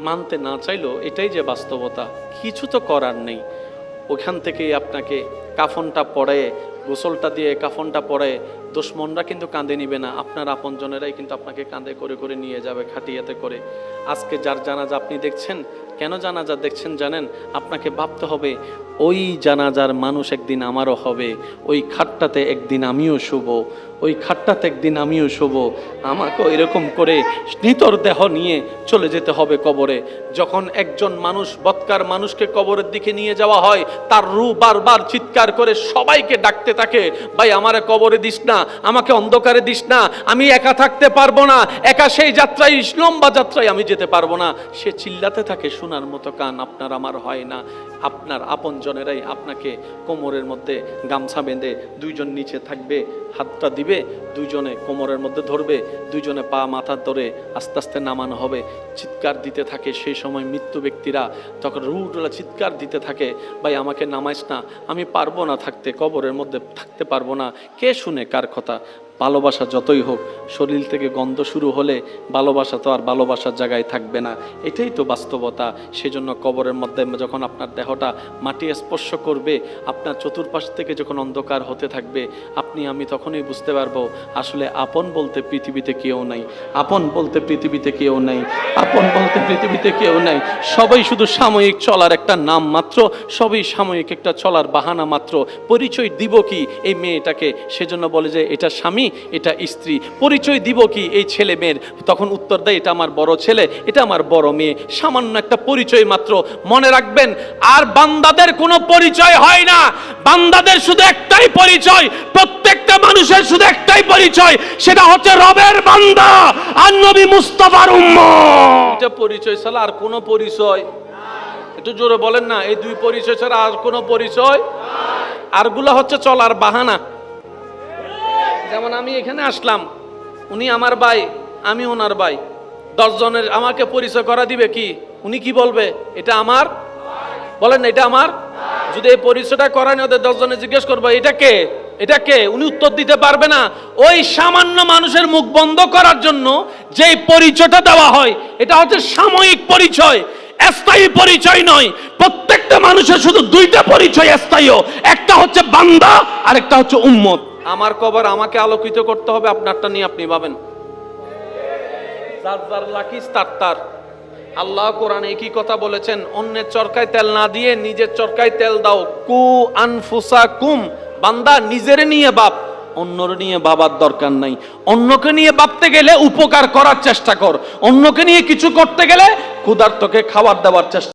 মানতে না চাইলেও এটাই যে বাস্তবতা, কিছু তো করার নেই। ওখান থেকেই আপনাকে কাফনটা পরে, গোসলটা দিয়ে কাফনটা পরে দুশমনরা কিন্তু কাঁধে নিবে না, আপনার আপনজনেরাই কিন্তু আপনাকে কাঁধে করে করে নিয়ে যাবে খাটিয়াতে করে। আজকে যার জানাজা আপনি দেখছেন, কেন জানাজা দেখছেন জানেন? আপনাকে ভাবতে হবে ওই জানাজার মানুষ একদিন আমারও হবে, ওই খাটটাতে একদিন আমিও শুব, ওই খাটটাতে একদিন আমিও শুব। আমাকে এরকম করে নিতর দেহ নিয়ে চলে যেতে হবে কবরে। যখন একজন মানুষ, বৎকার মানুষকে কবরের দিকে নিয়ে যাওয়া হয়, তার রূহ বারবার চিৎকার করে সবাইকে ডাকতে থাকে, ভাই আমারে কবরে দিস না, আমাকে অন্ধকারে দিস না, আমি একা থাকতে পারবো না, একা সেই যাত্রায়, লম্বা যাত্রায় আমি যেতে পারবো না। সে চিল্লাতে থাকে, শোনার মতো কান আপনার আমার হয় না। আপনার আপনজনেরাই আপনাকে কোমরের মধ্যে গামছা বেঁধে, দুইজন নিচে থাকবে, হাতটা দিবে, দুইজনে কোমরের মধ্যে ধরবে, দুইজনে পা মাথা ধরে আস্তে আস্তে নামানো হবে। চিৎকার দিতে থাকে সেই সময় মৃত্যু ব্যক্তিরা, তখন রুহগুলো চিৎকার দিতে থাকে, ভাই আমাকে নামাইস না, আমি পারবো না থাকতে, কবরের মধ্যে থাকতে পারবো না। কে শুনে কার কথা? ভালোবাসা যতই হোক, শরীর থেকে গন্ধ শুরু হলে ভালোবাসা তো আর ভালোবাসার জায়গায় থাকবে না। এটাই তো বাস্তবতা। সেজন্য কবরের মধ্যে যখন আপনার দেহটা মাটি স্পর্শ করবে, আপনার চতুর্পাশ থেকে যখন অন্ধকার হতে থাকবে, আপনি আমি তখনই বুঝতে পারবো আসলে আপন বলতে পৃথিবীতে কেউ নাই, আপন বলতে পৃথিবীতে কেউ নাই, আপন বলতে পৃথিবীতে কেউ নাই। সবাই শুধু সাময়িক চলার একটা নাম মাত্র, সবই সাময়িক একটা চলার বাহানা মাত্র। পরিচয় দিব কি এই মেয়েটাকে? সেজন্য বলে যে এটা স্বামী, এটা স্ত্রী। পরিচয় দিব কি এই ছেলে মেয়ের? তখন উত্তর দেয় এটা আমার বড় ছেলে, এটা আমার বড় মেয়ে। সামান্য একটা পরিচয় মাত্র। মনে রাখবেন, আর বান্দাদের কোনো পরিচয় হয় না, বান্দাদের শুধু একটাই পরিচয়, প্রত্যেকটা মানুষের শুধু একটাই পরিচয়, সেটা হচ্ছে রবের বান্দা আর নবী মুস্তাফার উম্মত। এটা পরিচয় ছাড়া আর কোনো পরিচয়, একটু জোরে বলেন না, এই দুই পরিচয় ছাড়া আর কোনো পরিচয়। আরগুলা হচ্ছে চলার বাহানা। যেমন আমি এখানে আসলাম, উনি আমার ভাই, আমি ওনার ভাই, 10 জনের আমাকে পরিচয় করা দিবে কি? উনি কি বলবে? এটা আমার, বলেন না এটা আমার। যদি এই পরিচয়টা করায় না, ওদের 10 জনে জিজ্ঞেস করবো এটা কে, এটা কে, উনি উত্তর দিতে পারবে না। ওই সামান্য মানুষের মুখ বন্ধ করার জন্য যে পরিচয়টা দেওয়া হয়, এটা হচ্ছে সাময়িক পরিচয়, স্থায়ী পরিচয় নয়। প্রত্যেকটা মানুষের শুধু দুইটা পরিচয় স্থায়ী, একটা হচ্ছে বান্দা আর একটা হচ্ছে উম্মত। আমার কবর আমাকে আলোকিত করতে হবে, আপনারটা নিয়ে আপনি ভাবেন। যার যার লাকিস তার তার। আল্লাহ কোরআনে একই কথা বলেছেন, অন্যের চরকায় তেল না দিয়ে নিজের চরকায় তেল দাও। কু আনফুসাকুম, বান্দা নিজের নিয়ে বাপ, অন্যর নিয়ে বাবার দরকার নাই। অন্যকে নিয়ে ভাবতে গেলে উপকার করার চেষ্টা কর, অন্যকে নিয়ে কিছু করতে গেলে ক্ষুধার্তকে খাবার দেওয়ার চেষ্টা